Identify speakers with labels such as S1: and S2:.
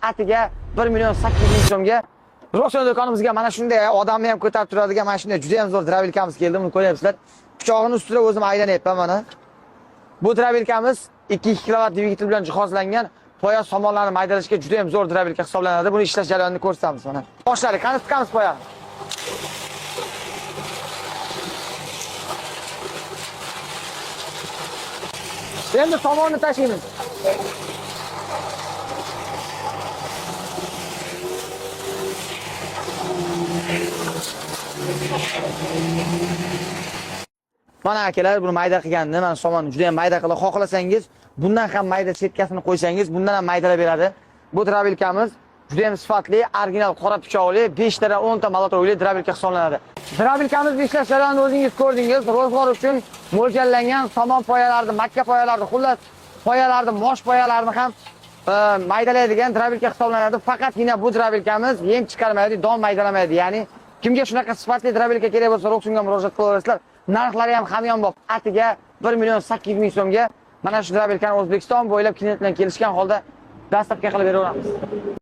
S1: atiga 1,800,000 so'mga Rossiya do'konimizga mana shunday odamni ham ko'tarib turadigan mana shunday juda ham zo'r drabilkamiz keldi. Buni ko'ryapsizlar. Pichog'ini ustida o'zim aylanyapman mana. Bu drabilkamiz 2 kilovat dvigatel bilan jihozlangan. Poya somonlarni maydalashga juda ham zo'r drabilka hisoblanadi. Buni ishlash jarayonini ko'rsatamiz mana. Boshlari qani tiqamiz poya. Endi somonni tashlaymiz. Mana akalar, buni mayda qilgandim. Mana somonni juda ham mayda qilib xohlasangiz, bundan ham mayda setkasini qo'ysangiz, bundan ham maydalab beradi. Bu drabilkamiz juda ham sifatli, original qora pichoqli, 5 ta 10 ta molotovli drabilka hisoblanadi. Drabilkamizni ishlash jarayonini o'zingiz ko'rdingiz. Ro'zg'or uchun mo'ljallangan somon poyalarni, makka poyalarni, xullas poyalarni, mosh poyalarni ham maydalaydigan drabilka hisoblanadi. Faqatgina bu drabilkamiz yem chiqarmaydi, don maydalamaydi. Ya'ni kimga shunaqa sifatli drabilka kerak bo'lsa, Roxunga murojaat qilaverasizlar. Narxlari ham hamyon bop. Atiga 1,800,000 so'mga mana shu drabilkani O'zbekiston bo'ylab klient bilan kelishgan holda dastavka qilib beraveramiz.